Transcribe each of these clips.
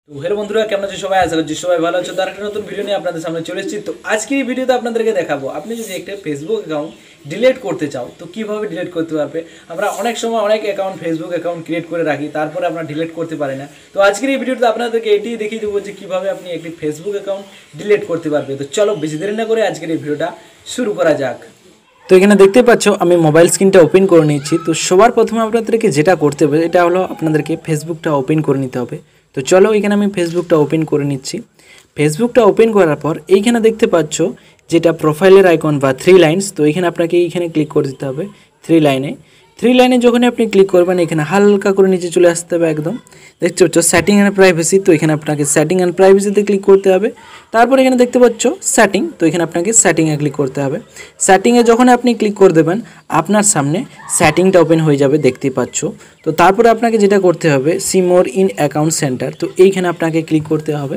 তো হেলো বন্ধুরা, কেমন আছো সবাই? আশা করছি সবাই ভালো আছো। তার একটা নতুন ভিডিও নিয়ে আপনাদের সামনে চলে এসেছি। তো আজকের এই ভিডিওতে আপনাদেরকে দেখাবো আপনি যদি একটা ফেসবুক অ্যাকাউন্ট ডিলিট করতে চাও তো কীভাবে ডিলিট করতে পারবে। আমরা অনেক সময় অনেক ফেসবুক অ্যাকাউন্ট ক্রিয়েট করে রাখি, তারপরে আমরা ডিলিট করতে পারি না। তো আজকের এই ভিডিওতে আপনাদেরকে এটিই দেখিয়ে দেবো যে কীভাবে আপনি একটি ফেসবুক অ্যাকাউন্ট ডিলিট করতে পারবে। তো চলো বেশি দেরি না করে আজকের এই ভিডিওটা শুরু করা যাক। তো এখানে দেখতে পাচ্ছ আমি মোবাইল স্ক্রিনটা ওপেন করে নিচ্ছি। তো সবার প্রথমে আপনাদেরকে যেটা করতে হবে এটা হলো আপনাদেরকে ফেসবুকটা ওপেন করে নিতে হবে। তো চলো এখানে আমি ফেসবুকটা ওপেন করে নিচ্ছি। ফেসবুকটা ওপেন করার পর এইখানে দেখতে পাচ্ছ যেটা প্রোফাইলের আইকন বা থ্রি লাইন্স, তো এখানে আপনাকে এইখানে ক্লিক করে দিতে হবে। থ্রি লাইনে যখনই আপনি ক্লিক করবেন এখানে হালকা করে নিচে চলে আসতে হবে একদম। দেখতে পাচ্ছ সেটিং অ্যান্ড প্রাইভেসি, তো এখানে আপনাকে সেটিং অ্যান্ড প্রাইভেসিতে ক্লিক করতে হবে। তারপর এখানে দেখতে পাচ্ছ সেটিং, তো এখানে আপনাকে সেটিংয়ে ক্লিক করতে হবে। সেটিংয়ে যখন আপনি ক্লিক করে দেবেন আপনার সামনে সেটিংটা ওপেন হয়ে যাবে, দেখতেই পাচ্ছ। তো তারপরে আপনাকে যেটা করতে হবে see more in account centre, তো এইখানে আপনাকে ক্লিক করতে হবে।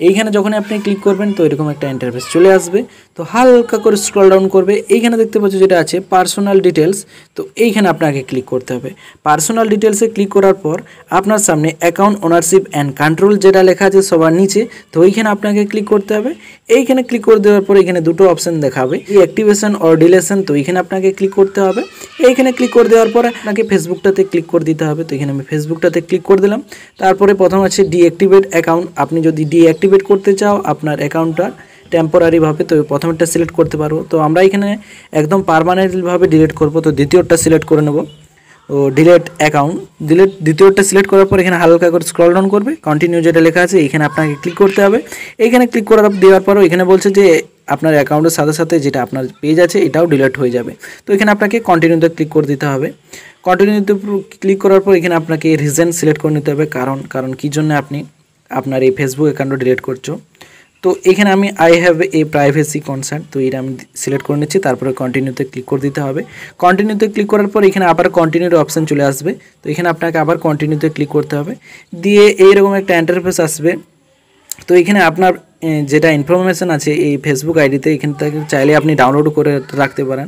এইখানে যখন আপনি ক্লিক করবেন তো এরকম একটা ইন্টারফেস চলে আসবে। তো হালকা করে স্ক্রল ডাউন করবে, এইখানে দেখতে পাচ্ছ যেটা আছে পার্সোনাল ডিটেলস, তো এইখানে আপনাকে ক্লিক করতে হবে। পার্সোনাল ডিটেলসে ক্লিক করার পর আপনার সামনে অ্যাকাউন্ট ওনারশিপ অ্যান্ড কন্ট্রোল যেটা লেখা আছে সবার নিচে, তো এইখানে আপনাকে ক্লিক করতে হবে। এইখানে ক্লিক করে দেওয়ার পর এখানে দুটো অপশান দেখাবে, ডিঅ্যাক্টিভেশন অর ডিলেশন, তো এইখানে আপনাকে ক্লিক করতে হবে। এইখানে ক্লিক করে দেওয়ার পর আপনাকে ফেসবুকটাতে ক্লিক করে দিতে হবে। তো এখানে আমি ফেসবুকটাতে ক্লিক করে দিলাম। তারপরে প্রথম আছে ডিঅ্যাক্টিভেট অ্যাকাউন্ট, আপনি যদি ডিঅ্যাক্টিভেট করতে চাও আপনার অ্যাকাউন্টটা টেম্পোরারিভাবে, তো প্রথমেরটা সিলেক্ট করতে পারবো। তো আমরা এখানে একদম পার্মানেন্টলিভাবে ডিলিট করব, তো দ্বিতীয়টা সিলেক্ট করে নেব। ও ডিলেট অ্যাকাউন্ট, দ্বিতীয়টা সিলেক্ট করার পর এখানে হালকা করে স্ক্রল ডাউন করবে, কন্টিনিউ যেটা লেখা আছে এখানে আপনাকে ক্লিক করতে হবে। এইখানে ক্লিক করে দেওয়ার পরও এখানে বলছে যে আপনার অ্যাকাউন্টের সাথে সাথে যেটা আপনার পেজ আছে এটাও ডিলিট হয়ে যাবে। তো এখানে আপনাকে কন্টিনিউতে ক্লিক করে দিতে হবে। কন্টিনিউতে ক্লিক করার পর এখানে আপনাকে রিজন সিলেক্ট করে নিতে হবে, কারণ কী জন্য আপনি আপনার এই ফেসবুক অ্যাকাউন্টটা ডিলিট করছো। তো এখানে আমি I have a privacy concern, তো এটা আমি সিলেক্ট করে নিচ্ছি। তারপরে কন্টিনিউতে ক্লিক করে দিতে হবে। কন্টিনিউতে ক্লিক করার পর এখানে আবার কন্টিনিউর অপশান চলে আসবে, তো এখানে আপনাকে আবার কন্টিনিউতে ক্লিক করতে হবে। দিয়ে এইরকম একটা ইন্টারফেস আসবে। তো এখানে আপনার যেটা ইনফরমেশান আছে এই ফেসবুক আইডিতে এখান থেকে চাইলে আপনি ডাউনলোড করে রাখতে পারেন।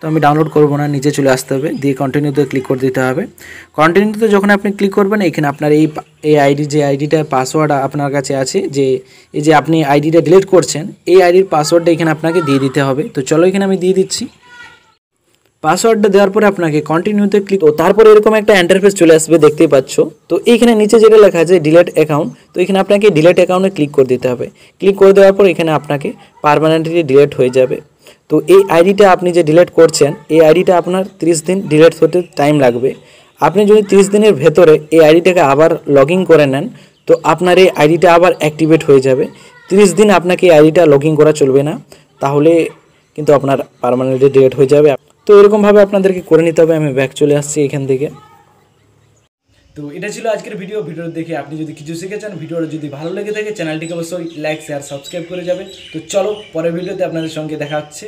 তো আমি ডাউনলোড করব না, নিচে চলে আসতে হবে, দিয়ে কন্টিনিউতে ক্লিক করে দিতে হবে। কন্টিনিউতে যখন আপনি ক্লিক করবেন এখানে আপনার এই আইডি যে আইডিটার পাসওয়ার্ড আপনার কাছে আছে, যে এই যে আপনি আইডিটা ডিলিট করছেন এই আইডির পাসওয়ার্ডটা এখানে আপনাকে দিয়ে দিতে হবে। তো চলো এখানে আমি দিয়ে দিচ্ছি। পাসওয়ার্ডটা দেওয়ার পরে আপনাকে কন্টিনিউতে ক্লিক, ও তারপরে এরকম একটা ইন্টারফেস চলে আসবে, দেখতেই পাচ্ছ। তো এইখানে নিচে যেটা লেখা আছে ডিলিট অ্যাকাউন্ট, তো এখানে আপনাকে ডিলিট অ্যাকাউন্টে ক্লিক করে দিতে হবে। ক্লিক করে দেওয়ার পর এখানে আপনাকে পার্মানেন্টলি ডিলিট হয়ে যাবে। তো এই আইডিটা আপনি যে ডিলিট করছেন এই আইডিটা আপনার 30 দিন ডিলিট হতে টাইম লাগবে। আপনি যদি 30 দিনের ভেতরে এই আইডিটাকে আবার লগ ইন করে নেন তো আপনার এই আইডিটা আবার অ্যাক্টিভেট হয়ে যাবে। 30 দিন আপনাকে এই আইডিটা লগ ইন করা চলবে না, তাহলে কিন্তু আপনার পার্মানেন্টলি ডিলিট হয়ে যাবে। তো এরকমভাবে আপনাদেরকে করে নিতে হবে। আমি ব্যাক চলে আসছি এখান থেকে। তো এটা ছিল আজকের ভিডিও দেখে আপনি যদি কিছু শিখেছেন, ভিডিওটা যদি ভালো লেগে থাকে চ্যানেলটিকে অবশ্যই লাইক শেয়ার সাবস্ক্রাইব করে যাবেন। তো চলো পরের ভিডিওতে আপনাদের সঙ্গে দেখা হচ্ছে।